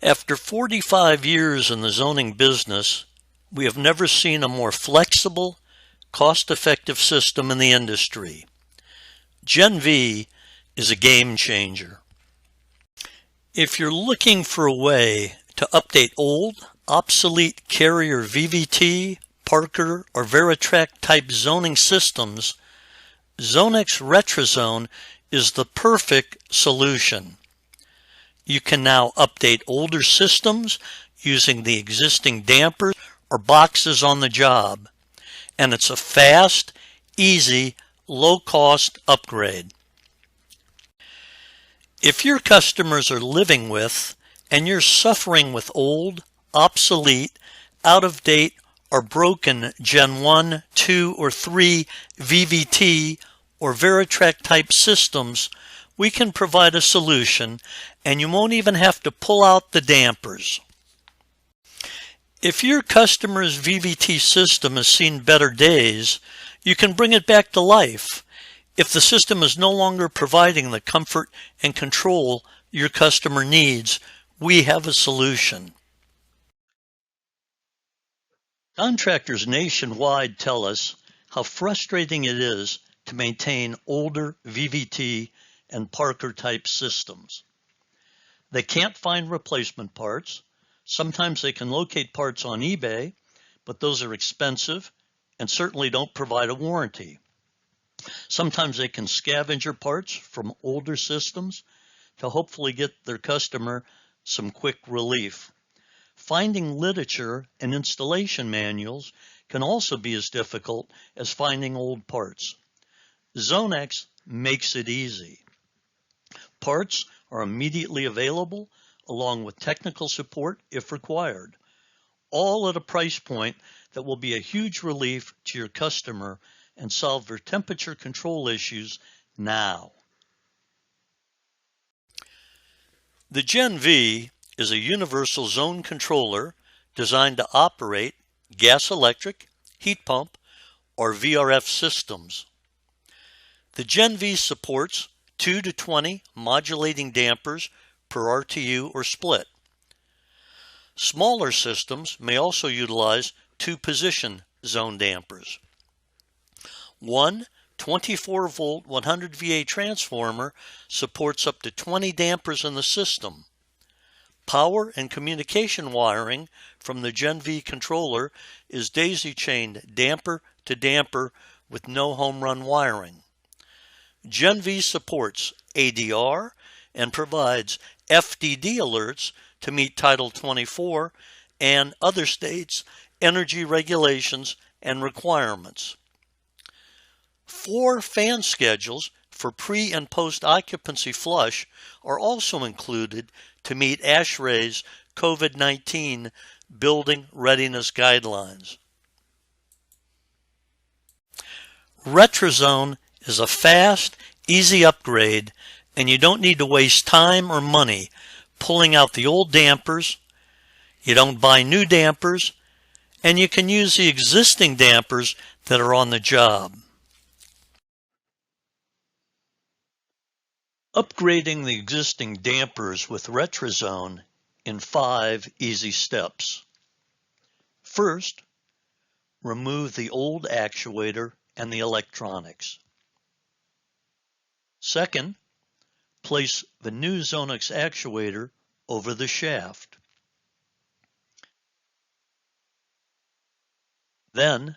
After 45 years in the zoning business, we have never seen a more flexible, cost-effective system in the industry. Gen V is a game changer. If you're looking for a way to update old, obsolete carrier VVT, Parker, or Veritrack type zoning systems, Zonex RetroZone is the perfect solution. You can now update older systems using the existing dampers or boxes on the job, and it's a fast, easy, low-cost upgrade. If your customers are living with and you're suffering with old, obsolete, out-of-date, or broken Gen 1, 2, or 3 VVT or Veritrack type systems, we can provide a solution, and you won't even have to pull out the dampers. If your customer's VVT system has seen better days, you can bring it back to life. If the system is no longer providing the comfort and control your customer needs, we have a solution. Contractors nationwide tell us how frustrating it is to maintain older VVT and Parker type systems. They can't find replacement parts. Sometimes they can locate parts on eBay, but those are expensive and certainly don't provide a warranty. Sometimes they can scavenge parts from older systems to hopefully get their customer some quick relief. Finding literature and installation manuals can also be as difficult as finding old parts. Zonex makes it easy. Parts are immediately available along with technical support if required, all at a price point that will be a huge relief to your customer and solve their temperature control issues now. The Gen V is a universal zone controller designed to operate gas electric, heat pump, or VRF systems. The Gen V supports 2 to 20 modulating dampers per RTU or split. Smaller systems may also utilize 2-position zone dampers. One 24-volt 100 VA transformer supports up to 20 dampers in the system. Power and communication wiring from the Gen V controller is daisy-chained damper to damper with no home run wiring. Gen V supports ADR and provides FDD alerts to meet Title 24 and other states' energy regulations and requirements. 4 fan schedules for pre- and post-occupancy flush are also included to meet ASHRAE's COVID-19 building readiness guidelines. RetroZone is a fast, easy upgrade, and you don't need to waste time or money pulling out the old dampers. You don't buy new dampers, and you can use the existing dampers that are on the job. Upgrading the existing dampers with RetroZone in 5 easy steps. First, remove the old actuator and the electronics. Second, place the new Zonex actuator over the shaft. Then,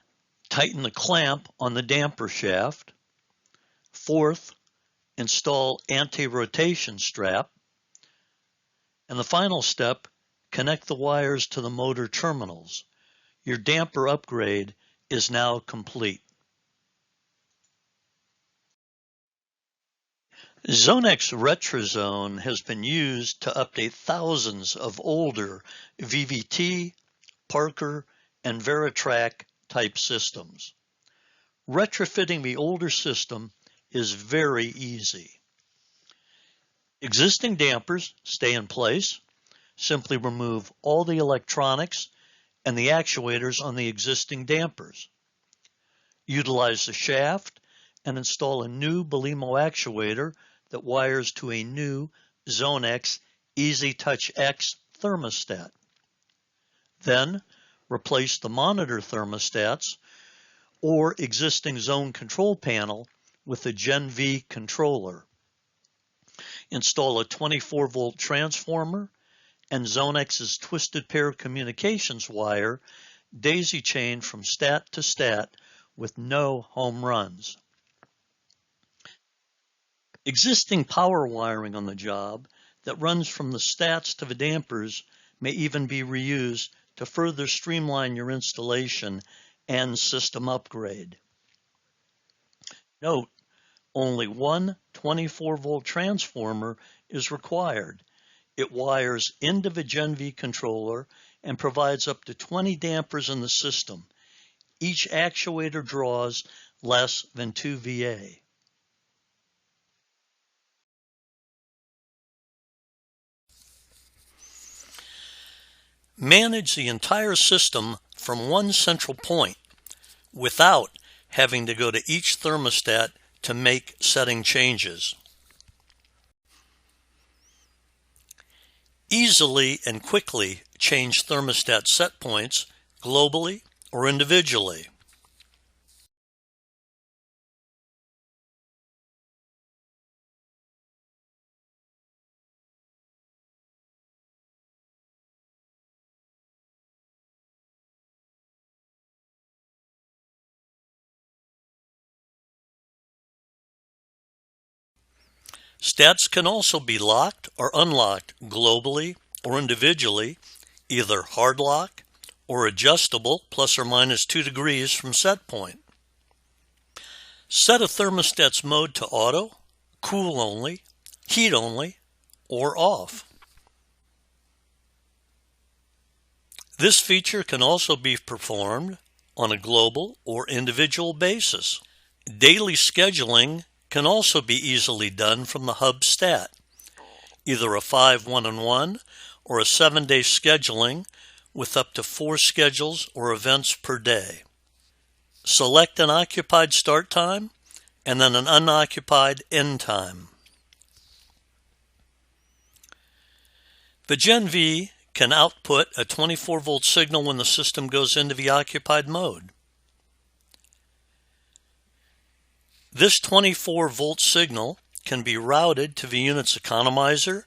tighten the clamp on the damper shaft. Fourth, install anti-rotation strap. And the final step, connect the wires to the motor terminals. Your damper upgrade is now complete. Zonex RetroZone has been used to update thousands of older VVT, Parker, and Veritrack type systems. Retrofitting the older system is very easy. Existing dampers stay in place. Simply remove all the electronics and the actuators on the existing dampers. Utilize the shaft and install a new Belimo actuator that wires to a new Zonex EasyTouch X thermostat. Then, replace the monitor thermostats or existing zone control panel with a Gen V controller. Install a 24-volt transformer and Zonex's twisted pair communications wire daisy chained from stat to stat with no home runs. Existing power wiring on the job that runs from the stats to the dampers may even be reused to further streamline your installation and system upgrade. Note, only one 24-volt transformer is required. It wires into the Gen V controller and provides up to 20 dampers in the system. Each actuator draws less than 2 VA. Manage the entire system from one central point without having to go to each thermostat to make setting changes. Easily and quickly change thermostat set points globally or individually. Stats can also be locked or unlocked globally or individually, either hard lock or adjustable plus or minus 2 degrees from set point. Set a thermostat's mode to auto, cool only, heat only, or off. This feature can also be performed on a global or individual basis. Daily scheduling can also be easily done from the hub stat, either a 5 1-on-1 or a 7-day scheduling with up to 4 schedules or events per day. Select an occupied start time and then an unoccupied end time. The Gen V can output a 24-volt signal when the system goes into the occupied mode. This 24-volt signal can be routed to the unit's economizer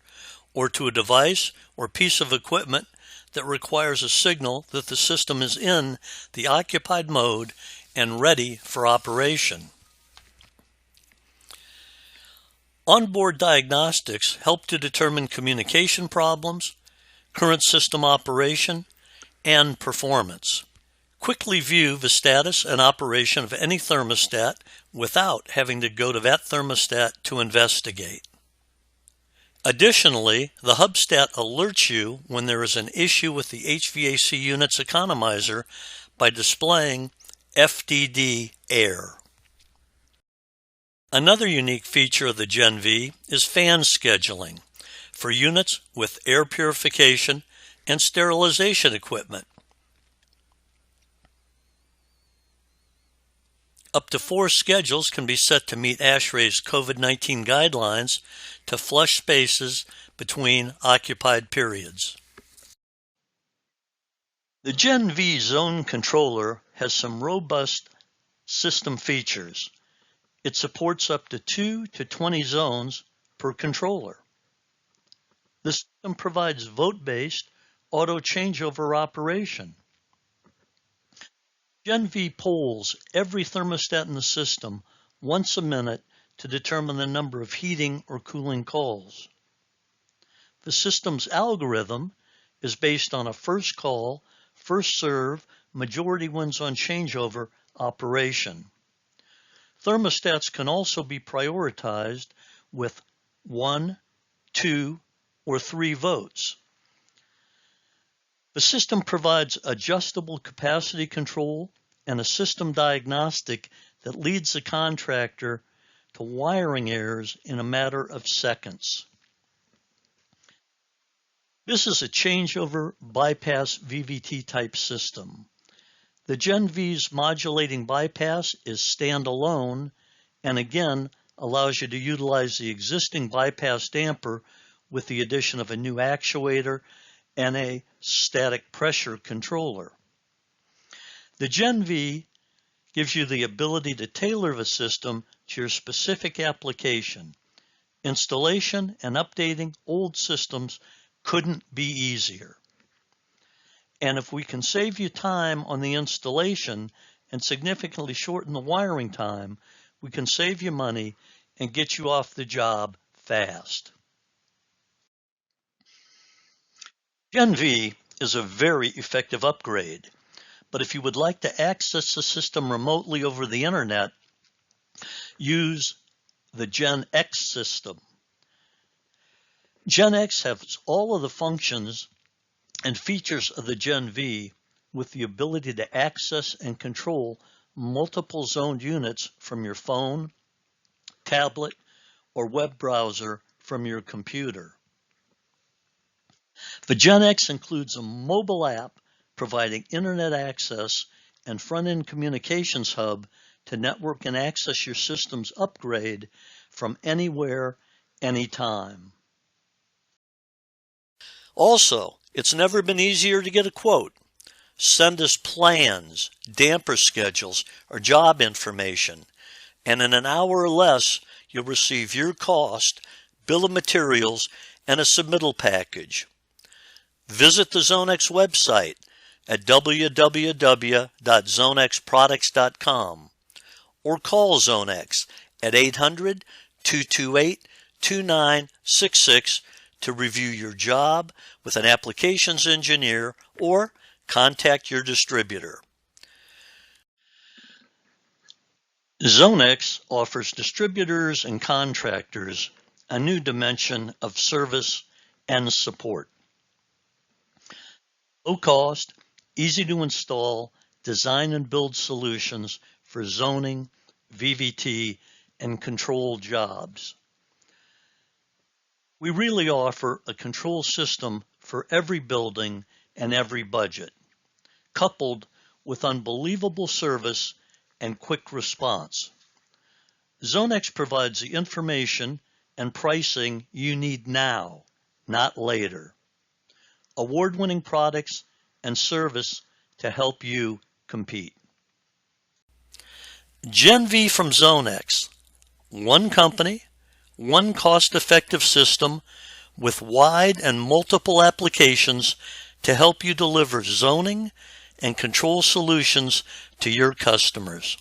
or to a device or piece of equipment that requires a signal that the system is in the occupied mode and ready for operation. Onboard diagnostics help to determine communication problems, current system operation, and performance. Quickly view the status and operation of any thermostat without having to go to that thermostat to investigate. Additionally, the hubstat alerts you when there is an issue with the HVAC unit's economizer by displaying FDD Air. Another unique feature of the Gen V is fan scheduling for units with air purification and sterilization equipment. Up to 4 schedules can be set to meet ASHRAE's COVID-19 guidelines to flush spaces between occupied periods. The Gen V zone controller has some robust system features. It supports up to 2 to 20 zones per controller. The system provides vote-based auto changeover operation. Gen V polls every thermostat in the system once a minute to determine the number of heating or cooling calls. The system's algorithm is based on a first call, first serve, majority wins on changeover operation. Thermostats can also be prioritized with 1, 2, or 3 votes. The system provides adjustable capacity control and a system diagnostic that leads the contractor to wiring errors in a matter of seconds. This is a changeover bypass VVT type system. The Gen V's modulating bypass is standalone and again allows you to utilize the existing bypass damper with the addition of a new actuator and a static pressure controller. The Gen V gives you the ability to tailor the system to your specific application. Installation and updating old systems couldn't be easier. And if we can save you time on the installation and significantly shorten the wiring time, we can save you money and get you off the job fast. Gen V is a very effective upgrade, but if you would like to access the system remotely over the internet, use the Gen X system. Gen X has all of the functions and features of the Gen V with the ability to access and control multiple zoned units from your phone, tablet, or web browser from your computer. The Gen X includes a mobile app providing internet access and front-end communications hub to network and access your system's upgrade from anywhere, anytime. Also, it's never been easier to get a quote. Send us plans, damper schedules, or job information, and in an hour or less, you'll receive your cost, bill of materials, and a submittal package. Visit the Zonex website at www.zonexproducts.com or call Zonex at 800-228-2966 to review your job with an applications engineer or contact your distributor. Zonex offers distributors and contractors a new dimension of service and support. Low cost, easy to install, design and build solutions for zoning, VVT, and control jobs. We really offer a control system for every building and every budget, coupled with unbelievable service and quick response. Zonex provides the information and pricing you need now, not later. Award-winning products and service to help you compete. Gen V from Zonex. One company, one cost-effective system with wide and multiple applications to help you deliver zoning and control solutions to your customers.